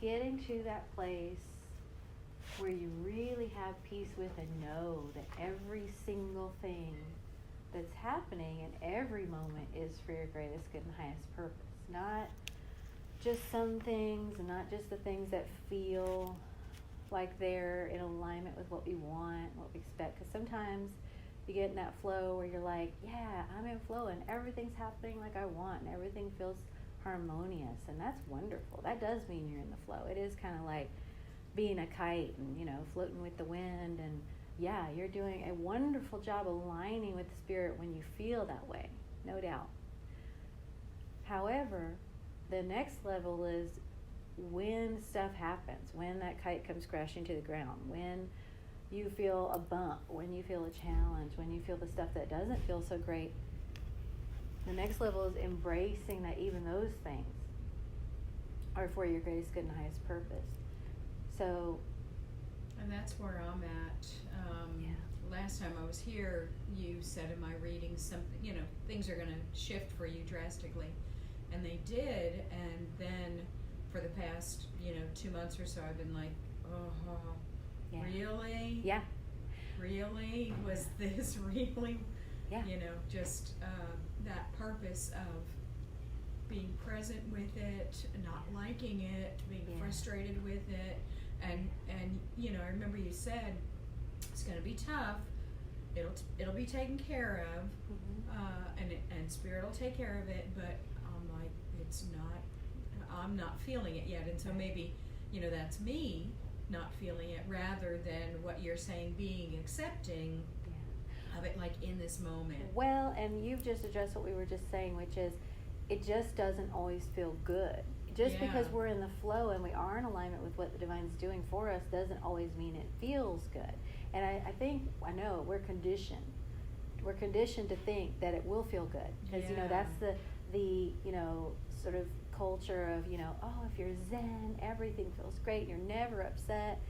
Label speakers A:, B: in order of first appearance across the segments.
A: getting to that place where you really have peace with and know that every single thing that's happening in every moment is for your greatest good and highest purpose. Not just some things, and not just the things that feel like they're in alignment with what we want, what we expect. Because sometimes you get in that flow where you're like, yeah, I'm in flow and everything's happening like I want and everything feels harmonious, and that's wonderful. That does mean you're in the flow. It is kind of like being a kite and, floating with the wind, and yeah, you're doing a wonderful job aligning with the spirit when you feel that way, no doubt. However, the next level is when stuff happens, when that kite comes crashing to the ground, when you feel a bump, when you feel a challenge, when you feel the stuff that doesn't feel so great. The next level is embracing that even those things are for your greatest good and highest purpose. So,
B: and that's where I'm at. Last time I was here, you said in my reading something, things are going to shift for you drastically. And they did, and then for the past, 2 months or so, I've been like, really?
A: Yeah.
B: Really? Was this really?
A: Yeah.
B: Just that purpose of being present with it, not liking it, being frustrated with it. And I remember you said, it's going to be tough. It'll be taken care of, and Spirit will take care of it. But I'm like, it's not. I'm not feeling it yet, and so maybe, that's me not feeling it, rather than what you're saying, being accepting of it, like in this moment.
A: Well, and you've just addressed what we were just saying, which is, it just doesn't always feel good. Just because we're in the flow and we are in alignment with what the Divine's doing for us doesn't always mean it feels good. And I know we're conditioned. We're conditioned to think that it will feel good. Because, that's the sort of culture of, if you're Zen, everything feels great, you're never upset.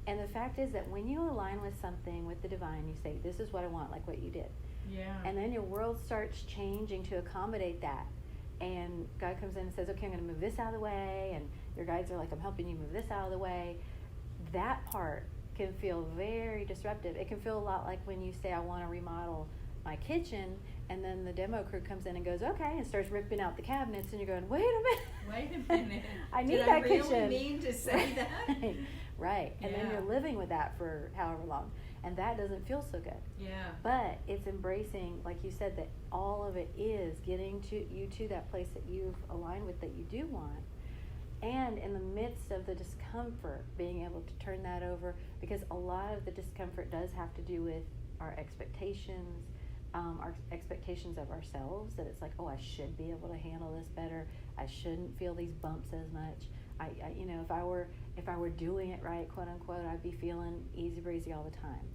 A: And the fact is that when you align with something, with the Divine, you say, this is what I want, like what you did.
B: Yeah.
A: And then your world starts changing to accommodate that. And God comes in and says, okay, I'm going to move this out of the way. And your guides are like, I'm helping you move this out of the way. That part can feel very disruptive. It can feel a lot like when you say, I want to remodel my kitchen, and then the demo crew comes in and goes, okay, and starts ripping out the cabinets, and you're going, wait a minute. I need that kitchen.
B: Did I really mean to say that?
A: Right. And then you're living with that for however long. And that doesn't feel so good.
B: Yeah.
A: But it's embracing, like you said, that all of it is getting to that place that you've aligned with, that you do want. And in the midst of the discomfort, being able to turn that over, because a lot of the discomfort does have to do with our expectations of ourselves, that it's like, oh, I should be able to handle this better. I shouldn't feel these bumps as much. If I were doing it right, quote unquote, I'd be feeling easy breezy all the time.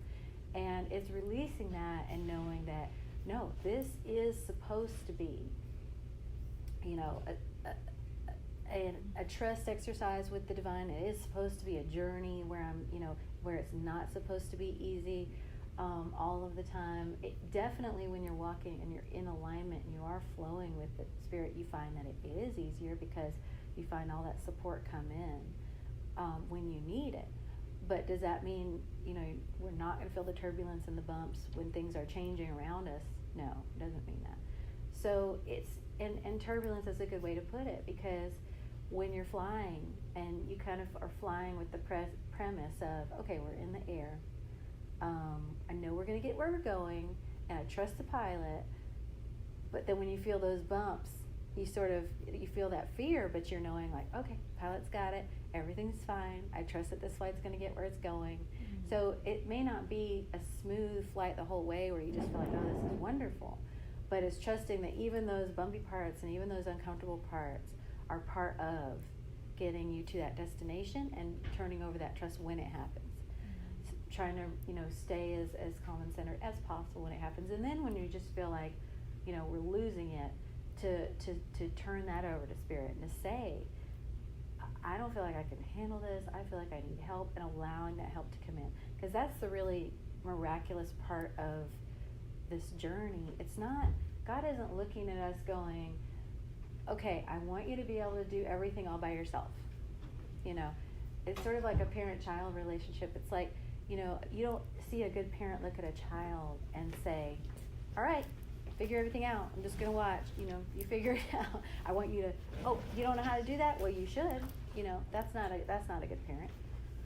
A: And it's releasing that and knowing that, no, this is supposed to be, a trust exercise with the Divine. It is supposed to be a journey where where it's not supposed to be easy all of the time. Definitely when you're walking and you're in alignment and you are flowing with the Spirit, you find that it is easier, because you find all that support come in when you need it. But does that mean, we're not going to feel the turbulence and the bumps when things are changing around us? No, it doesn't mean that. So and turbulence is a good way to put it, because when you're flying and you kind of are flying with the premise of, okay, we're in the air. I know we're going to get where we're going, and I trust the pilot. But then when you feel those bumps, you feel that fear, but you're knowing like, okay, pilot's got it. Everything's fine. I trust that this flight's going to get where it's going. Mm-hmm. So it may not be a smooth flight the whole way where you just feel like, oh, this is wonderful. But it's trusting that even those bumpy parts and even those uncomfortable parts are part of getting you to that destination and turning over that trust when it happens. Mm-hmm. So trying to, stay as calm and centered as possible when it happens. And then when you just feel like, we're losing it, to turn that over to Spirit and to say, I don't feel like I can handle this. I feel like I need help, and allowing that help to come in. Because that's the really miraculous part of this journey. It's not, God isn't looking at us going, okay, I want you to be able to do everything all by yourself. you know. It's sort of like a parent-child relationship. It's like, you know, you don't see a good parent look at a child and say, all right, figure everything out. I'm just going to watch, you know, you figure it out. I want you to, oh, you don't know how to do that? Well, you should. You know, that's not a good parent.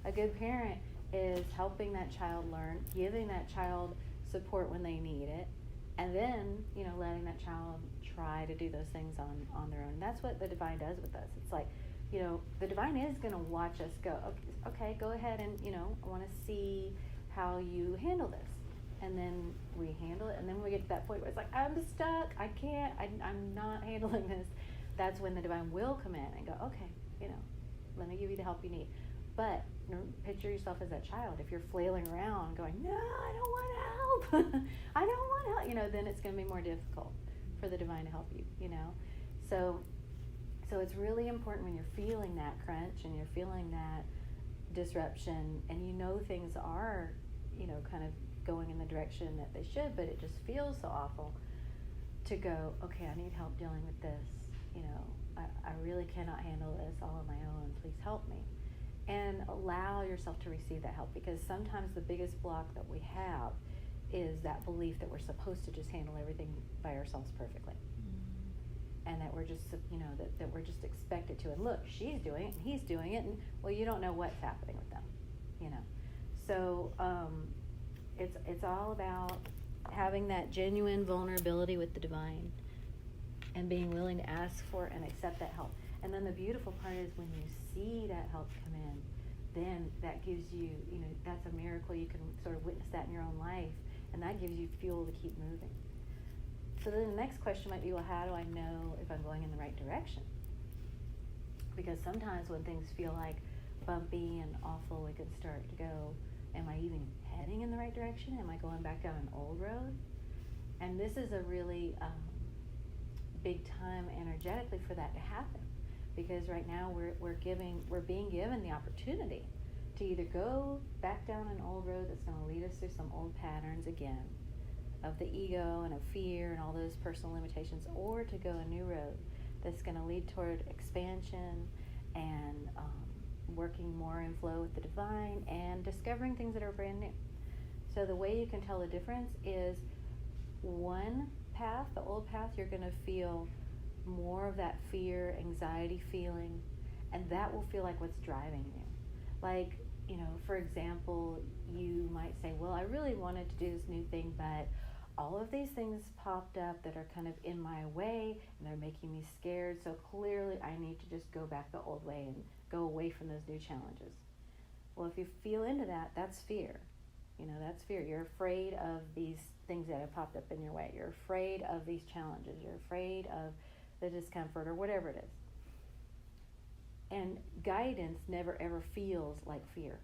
A: A good parent is helping that child learn, giving that child support when they need it, and then, you know, letting that child try to do those things on their own. And that's what the divine does with us. It's like, you know, the divine is going to watch us go, okay, go ahead and, you know, I want to see how you handle this. And then we handle it, and then we get to that point where it's like, I'm stuck, I can't, I'm not handling this. That's when the divine will come in and go, okay, you know, let me give you the help you need. But you know, picture yourself as that child. If you're flailing around going, no, I don't want help, I don't want help, you know, then it's going to be more difficult for the divine to help you, you know. So it's really important when you're feeling that crunch and you're feeling that disruption, and you know things are, you know, kind of going in the direction that they should, but it just feels so awful, to go, okay, I need help dealing with this, you know, I really cannot handle this all on my own, please help me. And allow yourself to receive that help, because sometimes the biggest block that we have is that belief that we're supposed to just handle everything by ourselves perfectly. And that we're just, you know, that we're just expected to. And look, she's doing it and he's doing it, and well, you don't know what's happening with them, you know. So it's all about having that genuine vulnerability with the divine and being willing to ask for and accept that help. And then the beautiful part is when you see that help come in, then that gives you, you know, that's a miracle. You can sort of witness that in your own life, and that gives you fuel to keep moving. So then the next question might be, well, how do I know if I'm going in the right direction? Because sometimes when things feel like bumpy and awful, we can start to go, am I even heading in the right direction? Am I going back down an old road? And this is a really big time energetically for that to happen. Because right now we're being given the opportunity to either go back down an old road that's going to lead us through some old patterns again, of the ego and of fear and all those personal limitations, or to go a new road that's going to lead toward expansion and working more in flow with the divine and discovering things that are brand new. So the way you can tell the difference is one path, the old path, you're going to feel more of that fear, anxiety feeling, and that will feel like what's driving you. Like, you know, for example, you might say, well, I really wanted to do this new thing, but all of these things popped up that are kind of in my way, and they're making me scared, so clearly I need to just go back the old way and go away from those new challenges. Well, if you feel into that, that's fear. You know, that's fear. You're afraid of these things that have popped up in your way. You're afraid of these challenges. You're afraid of the discomfort or whatever it is. And guidance never ever feels like fear.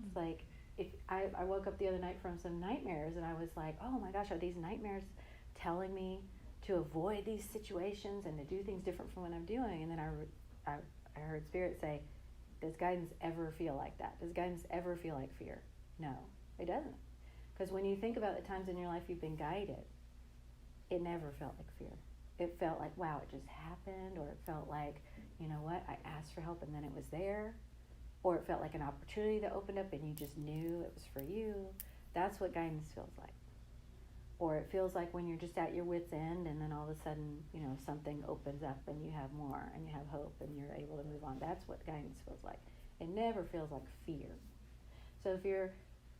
A: It's like, if I woke up the other night from some nightmares, and I was like, oh my gosh, are these nightmares telling me to avoid these situations and to do things different from what I'm doing? And then I heard Spirit say, does guidance ever feel like that? Does guidance ever feel like fear? No, it doesn't. Because when you think about the times in your life you've been guided, it never felt like fear. It felt like, wow, it just happened, or it felt like, you know what, I asked for help and then it was there. Or it felt like an opportunity that opened up and you just knew it was for you. That's what guidance feels like. Or it feels like when you're just at your wit's end, and then all of a sudden, you know, something opens up and you have more and you have hope and you're able to move on. That's what guidance feels like. It never feels like fear. So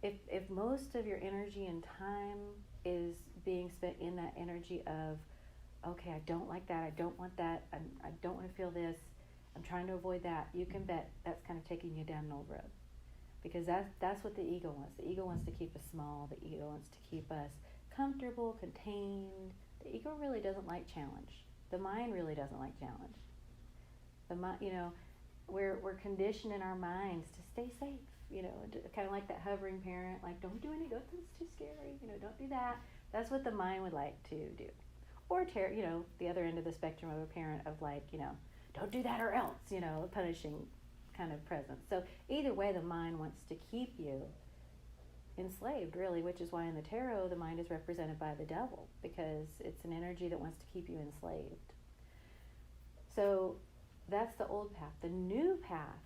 A: if most of your energy and time is being spent in that energy of, okay, I don't like that, I don't want that, I don't want to feel this, I'm trying to avoid that, you can bet that's kind of taking you down an old road. Because that's what the ego wants. The ego wants to keep us small. The ego wants to keep us comfortable, contained. The ego really doesn't like challenge. The mind really doesn't like challenge. The mind, you know, we're conditioned in our minds to stay safe. You know, kind of like that hovering parent, like, don't do any, that's too scary. You know, don't do that. That's what the mind would like to do. Or you know, the other end of the spectrum of a parent of like, you know, don't do that or else, you know, a punishing kind of presence. So either way, the mind wants to keep you enslaved, really, which is why in the tarot the mind is represented by the devil, because it's an energy that wants to keep you enslaved. So that's the old path. The new path,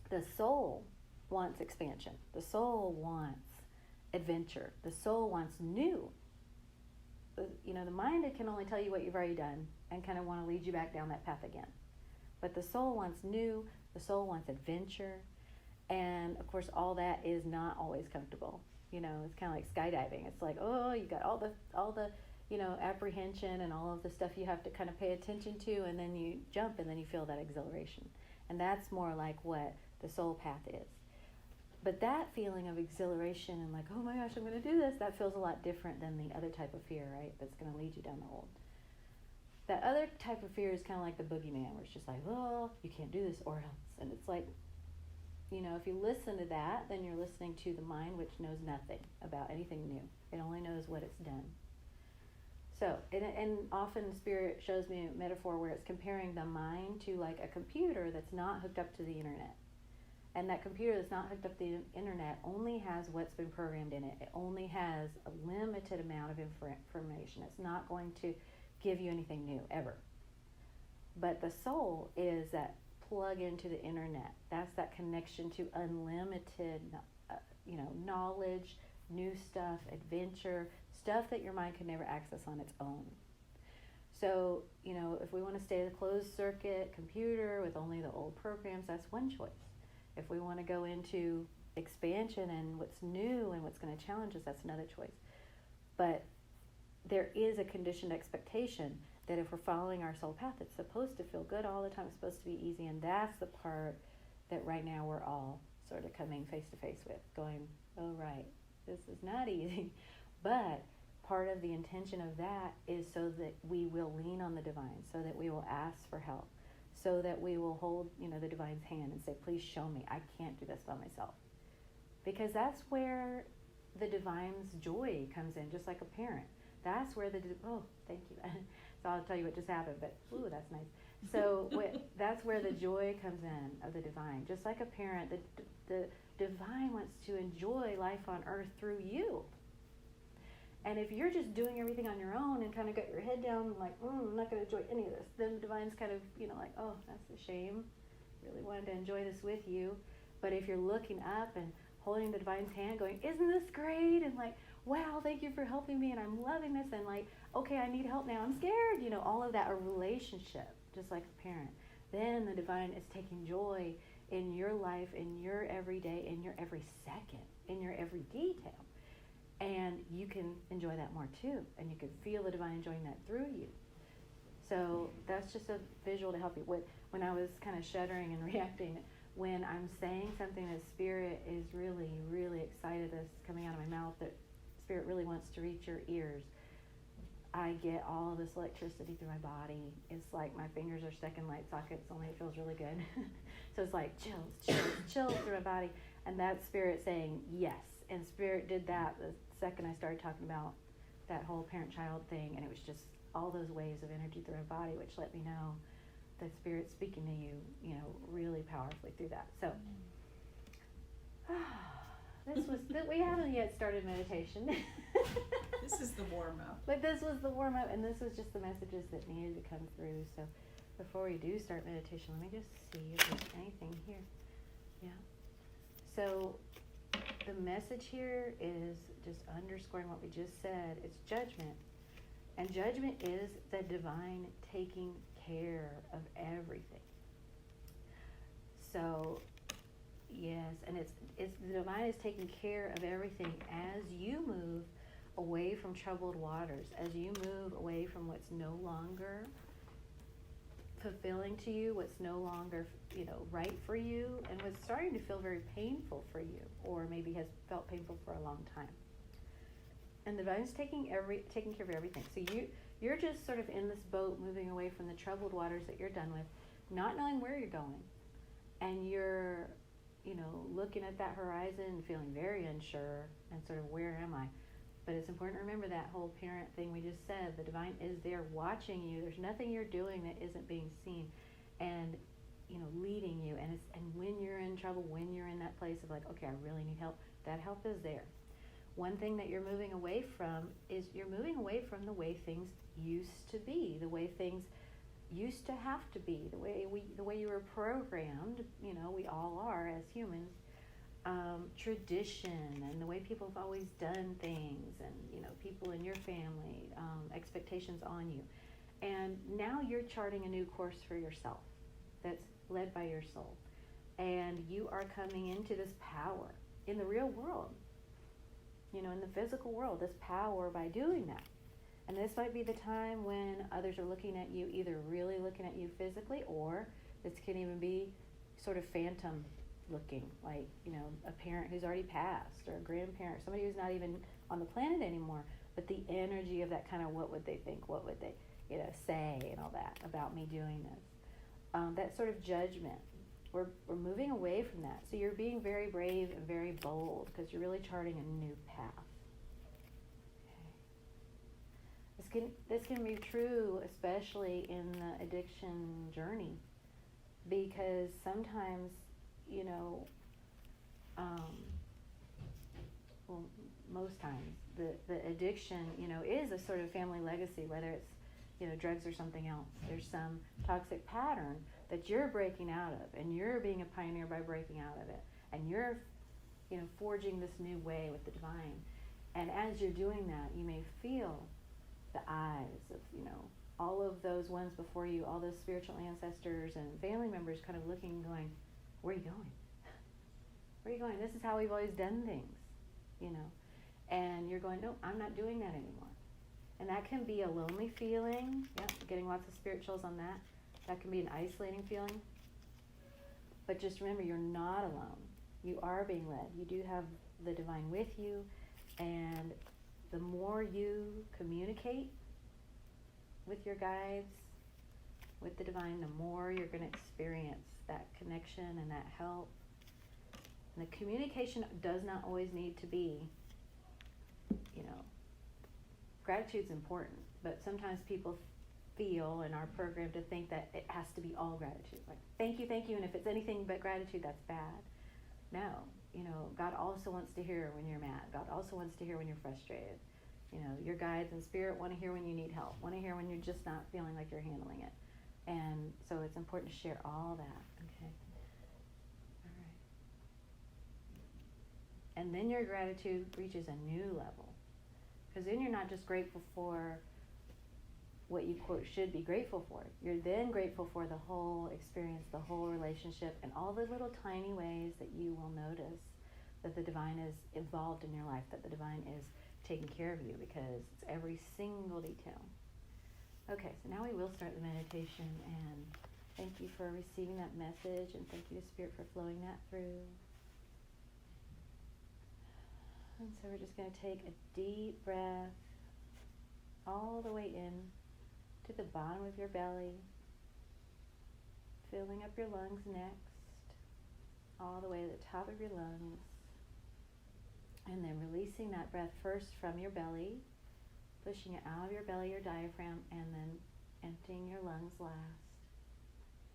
A: the soul wants expansion. The soul wants adventure. The soul wants new. The mind, it can only tell you what you've already done and kind of want to lead you back down that path again. But the soul wants new. The soul wants adventure. And of course, all that is not always comfortable. It's kind of like skydiving. It's like, oh, you got all the apprehension and all of the stuff you have to kind of pay attention to, and then you jump and then you feel that exhilaration. And that's more like what the soul path is. But that feeling of exhilaration and like, oh my gosh, I'm going to do this, that feels a lot different than the other type of fear, right? That's going to lead you down the old. That other type of fear is kind of like the boogeyman, where it's just like, oh, you can't do this or else. And it's like, if you listen to that, then you're listening to the mind, which knows nothing about anything new. It only knows what it's done. So, and often Spirit shows me a metaphor where it's comparing the mind to like a computer that's not hooked up to the internet. And that computer that's not hooked up to the internet only has what's been programmed in it. It only has a limited amount of information. It's not going to give you anything new, ever. But the soul is that plug into the internet. That's that connection to unlimited, knowledge, new stuff, adventure, stuff that your mind can never access on its own. So, if we want to stay in a closed circuit computer with only the old programs, that's one choice. If we want to go into expansion and what's new and what's going to challenge us, that's another choice. But there is a conditioned expectation that if we're following our soul path, it's supposed to feel good all the time. It's supposed to be easy. And that's the part that right now we're all sort of coming face to face with, going, oh, right, this is not easy. But part of the intention of that is so that we will lean on the divine, so that we will ask for help, so that we will hold, the divine's hand and say, please show me. I can't do this by myself. Because that's where the divine's joy comes in, just like a parent. That's where oh, thank you. So I'll tell you what just happened, but ooh, that's nice. So that's where the joy comes in of the divine. Just like a parent, the divine wants to enjoy life on earth through you. And if you're just doing everything on your own and kind of got your head down and like, I'm not going to enjoy any of this, then the divine's kind of, like, oh, that's a shame. Really wanted to enjoy this with you. But if you're looking up and holding the divine's hand going, isn't this great? And like, wow, thank you for helping me and I'm loving this. And like, okay, I need help now. I'm scared. All of that, a relationship, just like a parent. Then the divine is taking joy in your life, in your everyday, in your every second, in your every detail. And you can enjoy that more too. And you can feel the divine enjoying that through you. So that's just a visual to help you. When I was kind of shuddering and reacting, when I'm saying something that Spirit is really, really excited that's coming out of my mouth, that Spirit really wants to reach your ears, I get all of this electricity through my body. It's like my fingers are stuck in light sockets, only it feels really good. So it's like chills through my body. And that's Spirit saying yes. And Spirit did that the second I started talking about that whole parent-child thing. And it was just all those waves of energy through my body, which let me know that Spirit's speaking to you, really powerfully through that. So we haven't yet started meditation.
B: This is the warm-up.
A: But this was the warm-up, and this was just the messages that needed to come through. So before we do start meditation, let me just see if there's anything here. Yeah. So the message here is just underscoring what we just said. It's judgment. And judgment is the divine taking care of everything. So, yes, and it's the divine is taking care of everything as you move away from troubled waters, as you move away from what's no longer fulfilling to you, what's no longer, right for you, and what's starting to feel very painful for you, or maybe has felt painful for a long time. And the divine's taking care of everything. So you're just sort of in this boat moving away from the troubled waters that you're done with, not knowing where you're going. And you're, looking at that horizon and feeling very unsure and sort of, where am I? But it's important to remember that whole parent thing we just said. The divine is there watching you. There's nothing you're doing that isn't being seen and, leading you. And when you're in trouble, when you're in that place of like, okay, I really need help, that help is there. One thing that you're moving away from is you're moving away from the way things used to be, the way things used to have to be, the way you were programmed, we all are as humans, tradition and the way people have always done things, and people in your family, expectations on you. And now you're charting a new course for yourself that's led by your soul. And you are coming into this power in the real world, in the physical world, this power by doing that. And this might be the time when others are looking at you, either really looking at you physically, or this can even be sort of phantom looking, like, a parent who's already passed, or a grandparent, somebody who's not even on the planet anymore, but the energy of that kind of, what would they think, what would they, say, and all that about me doing this. That sort of judgment. We're moving away from that. So you're being very brave and very bold, because you're really charting a new path. This can be true, especially in the addiction journey, because sometimes, well, most times, the addiction, is a sort of family legacy, whether it's, drugs or something else. There's some toxic pattern that you're breaking out of, and you're being a pioneer by breaking out of it, and you're, forging this new way with the divine. And as you're doing that, you may feel the eyes of, all of those ones before you, all those spiritual ancestors and family members kind of looking and going, where are you going? Where are you going? This is how we've always done things, And you're going, no, I'm not doing that anymore. And that can be a lonely feeling. Yep, getting lots of spirituals on that. That can be an isolating feeling. But just remember, you're not alone. You are being led. You do have the divine with you. And the more you communicate with your guides, with the divine, the more you're going to experience that connection and that help. And the communication does not always need to be, gratitude's important, but sometimes people feel in our program to think that it has to be all gratitude. Like, thank you, and if it's anything but gratitude, that's bad. No, God also wants to hear when you're mad. God also wants to hear when you're frustrated. Your guides and spirit want to hear when you need help, want to hear when you're just not feeling like you're handling it. And so it's important to share all that, okay? All right. And then your gratitude reaches a new level. Because then you're not just grateful for what you, quote, should be grateful for. You're then grateful for the whole experience, the whole relationship, and all the little tiny ways that you will notice that the divine is involved in your life, that the divine is taking care of you, because it's every single detail. Okay, so now we will start the meditation, and thank you for receiving that message, and thank you to Spirit for flowing that through. And so we're just going to take a deep breath all the way in to the bottom of your belly, filling up your lungs next, all the way to the top of your lungs, and then releasing that breath first from your belly, pushing it out of your belly, your diaphragm, and then emptying your lungs last,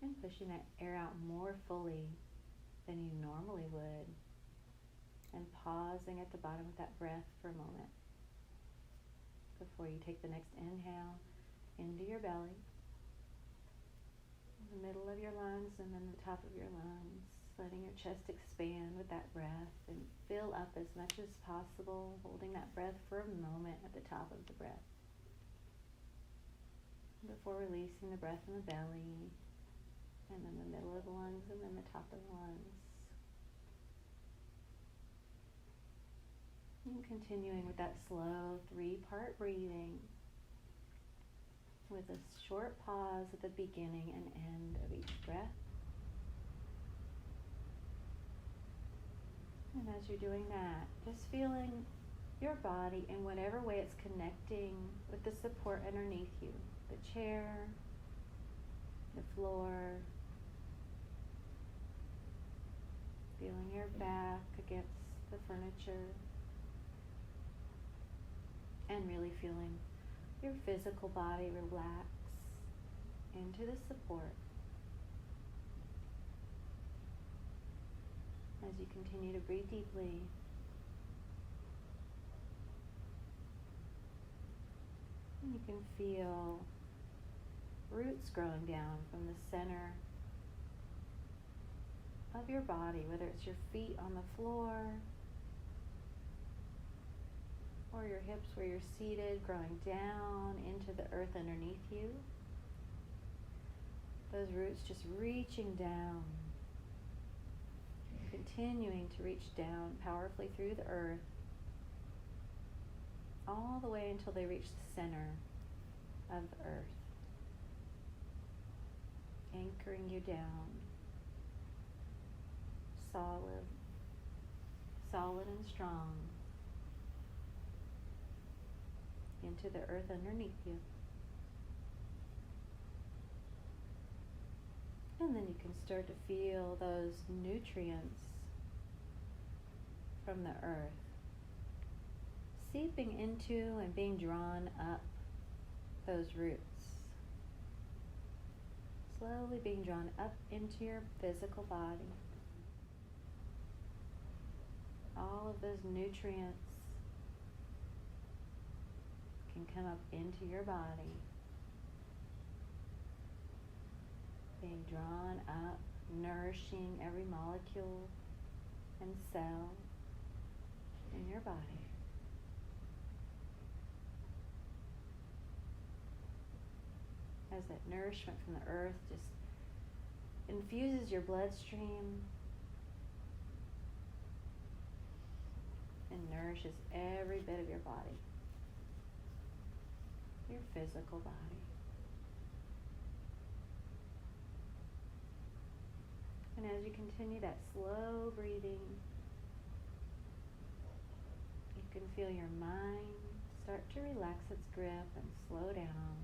A: and pushing that air out more fully than you normally would, and pausing at the bottom of that breath for a moment before you take the next inhale into your belly, in the middle of your lungs, and then the top of your lungs, letting your chest expand with that breath and fill up as much as possible, holding that breath for a moment at the top of the breath before releasing the breath in the belly, and then the middle of the lungs, and then the top of the lungs. And continuing with that slow 3-part breathing, with a short pause at the beginning and end of each breath. And as you're doing that, just feeling your body in whatever way it's connecting with the support underneath you, the chair, the floor, feeling your back against the furniture, and really feeling your physical body relax into the support as you continue to breathe deeply. And you can feel roots growing down from the center of your body, whether it's your feet on the floor or your hips where you're seated, growing down into the earth underneath you. Those roots just reaching down, continuing to reach down powerfully through the earth, all the way until they reach the center of the earth, anchoring you down, solid and strong, into the earth underneath you. And then you can start to feel those nutrients from the earth seeping into and being drawn up those roots. Slowly being drawn up into your physical body. All of those nutrients can come up into your body, being drawn up, nourishing every molecule and cell in your body. As that nourishment from the earth just infuses your bloodstream and nourishes every bit of your body, your physical body. And as you continue that slow breathing, you can feel your mind start to relax its grip and slow down.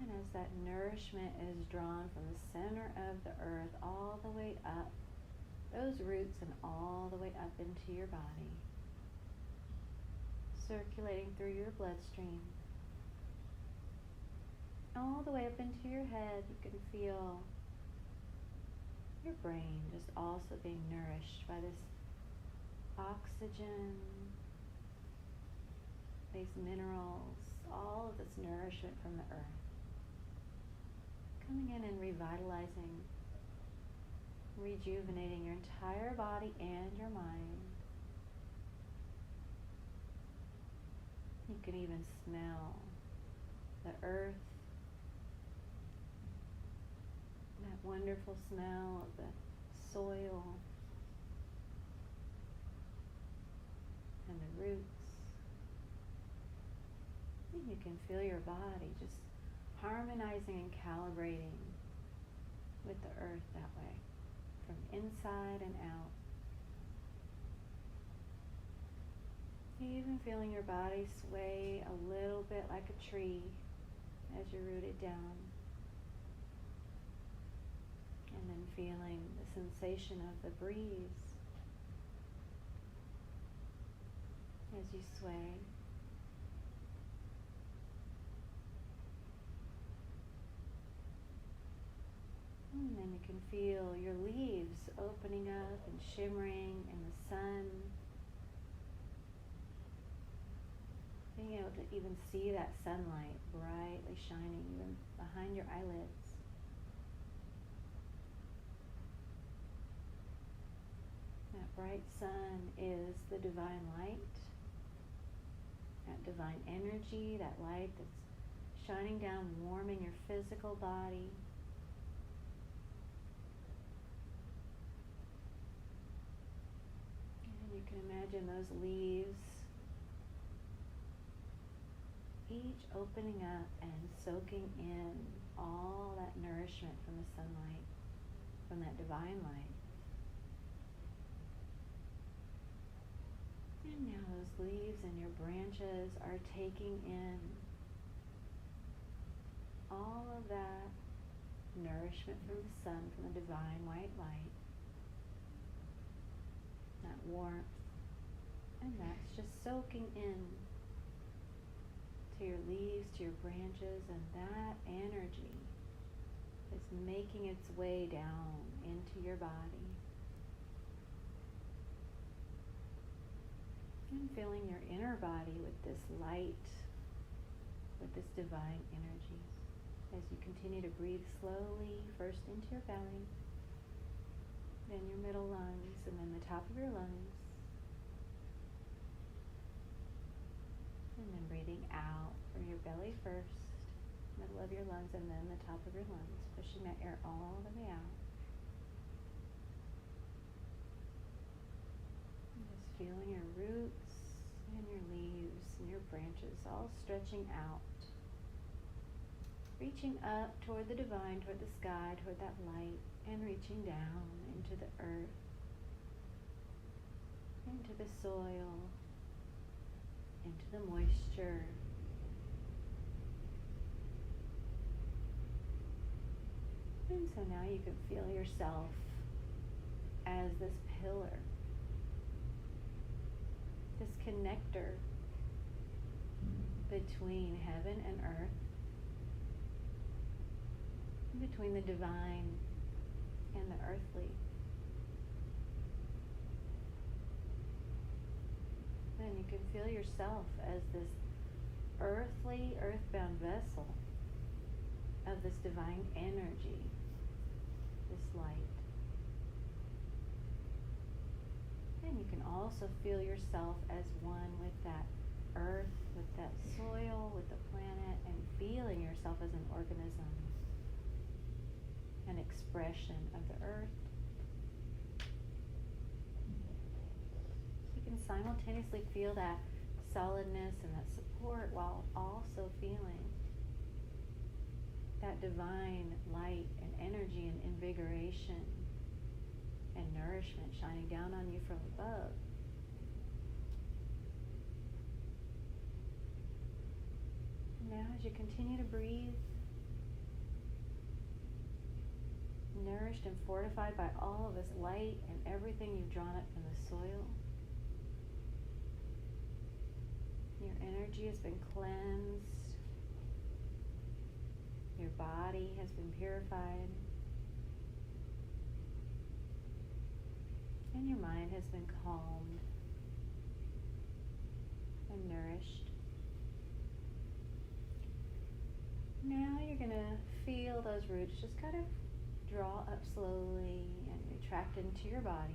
A: And as that nourishment is drawn from the center of the earth all the way up, those roots and all the way up into your body, circulating through your bloodstream, all the way up into your head, you can feel your brain just also being nourished by this oxygen, these minerals, all of this nourishment from the earth, coming in and revitalizing, rejuvenating your entire body and your mind. You can even smell the earth, that wonderful smell of the soil and the roots. And you can feel your body just harmonizing and calibrating with the earth that way, from inside and out. Even feeling your body sway a little bit like a tree as you're rooted down. And then feeling the sensation of the breeze as you sway. And then you can feel your leaves opening up and shimmering in the sun. Being able to even see that sunlight brightly shining even behind your eyelids. That bright sun is the divine light, that divine energy, that light that's shining down, warming your physical body. And you can imagine those leaves each opening up and soaking in all that nourishment from the sunlight, from that divine light. And now those leaves and your branches are taking in all of that nourishment from the sun, from the divine white light, that warmth, and that's just soaking in to your leaves, to your branches, and that energy is making its way down into your body. And filling your inner body with this light with this divine energy. As you continue to breathe slowly, first into your belly, then your middle lungs, and then the top of your lungs. And then breathing out from your belly first, middle of your lungs, and then the top of your lungs, pushing that air all the way out. And just feeling your roots and your leaves and your branches all stretching out. Reaching up toward the divine, toward the sky, toward that light, and reaching down into the earth, into the soil, into the moisture. And so now you can feel yourself as this pillar, this connector between heaven and earth, between the divine and the earthly. Then you can feel yourself as this earthly, earthbound vessel of this divine energy, this light. And you can also feel yourself as one with that earth, with that soil, with the planet, and feeling yourself as an organism, an expression of the earth. You can simultaneously feel that solidness and that support while also feeling that divine light and energy and invigoration and nourishment shining down on you from above. Now as you continue to breathe, nourished and fortified by all of this light and everything you've drawn up from the soil. Your energy has been cleansed. Your body has been purified. And your mind has been calmed and nourished. Now you're going to feel those roots just kind of draw up slowly and retract into your body.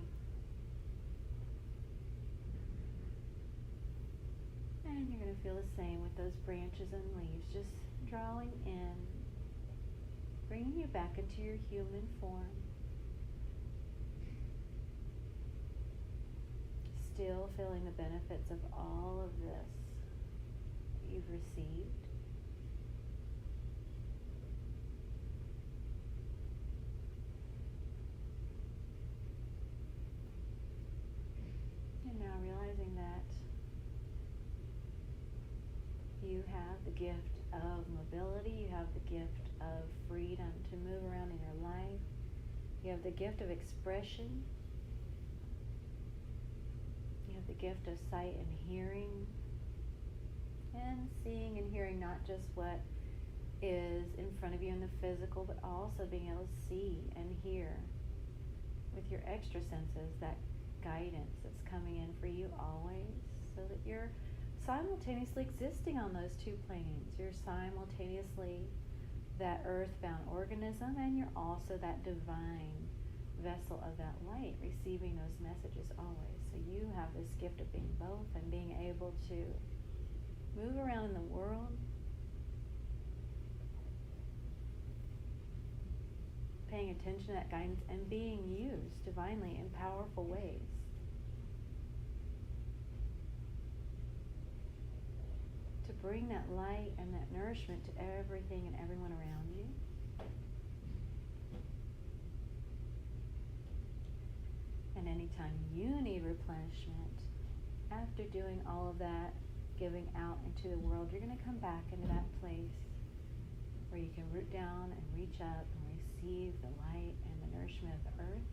A: And you're going to feel the same with those branches and leaves, just drawing in, bringing you back into your human form. Still feeling the benefits of all of this that you've received. And now realizing that you have the gift of mobility, you have the gift of freedom to move around in your life, you have the gift of expression, you have the gift of sight and hearing, and seeing and hearing not just what is in front of you in the physical, but also being able to see and hear with your extra senses, that guidance that's coming in for you always, so that you're simultaneously existing on those two planes. You're simultaneously that earthbound organism, and you're also that divine vessel of that light, receiving those messages always. So you have this gift of being both and being able to move around in the world, paying attention to that guidance and being used divinely in powerful ways. To bring that light and that nourishment to everything and everyone around you. And anytime you need replenishment, after doing all of that, giving out into the world, you're going to come back into that place where you can root down and reach up and receive the light and the nourishment of the earth.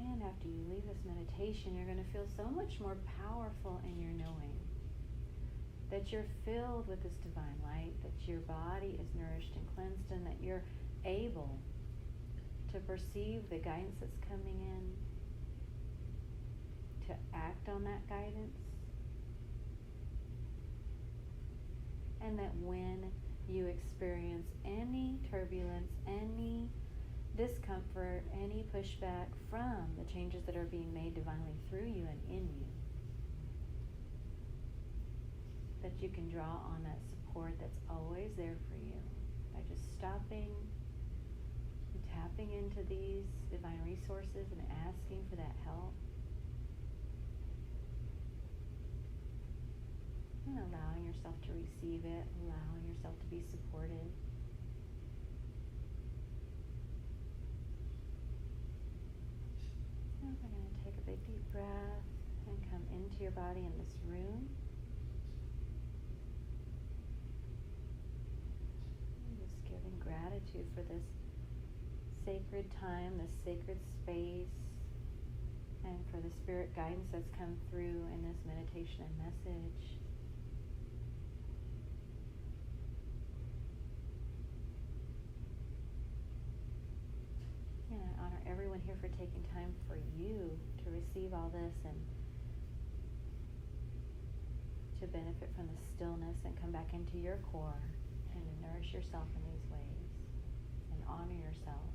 A: And after you leave this meditation, you're going to feel so much more powerful in your knowing that you're filled with this divine light, that your body is nourished and cleansed, and that you're able to perceive the guidance that's coming in, to act on that guidance, and that when you experience any turbulence, any discomfort, any pushback from the changes that are being made divinely through you and in you, that you can draw on that support that's always there for you by just stopping and tapping into these divine resources and asking for that help, and allowing yourself to receive it, allowing yourself to be supported. And we're going to take a big deep breath and come into your body in this room. And just giving gratitude for this sacred time, this sacred space, and for the spirit guidance that's come through in this meditation and message. And I honor everyone here for taking time for you to receive all this and to benefit from the stillness and come back into your core and to nourish yourself in these ways and honor yourself.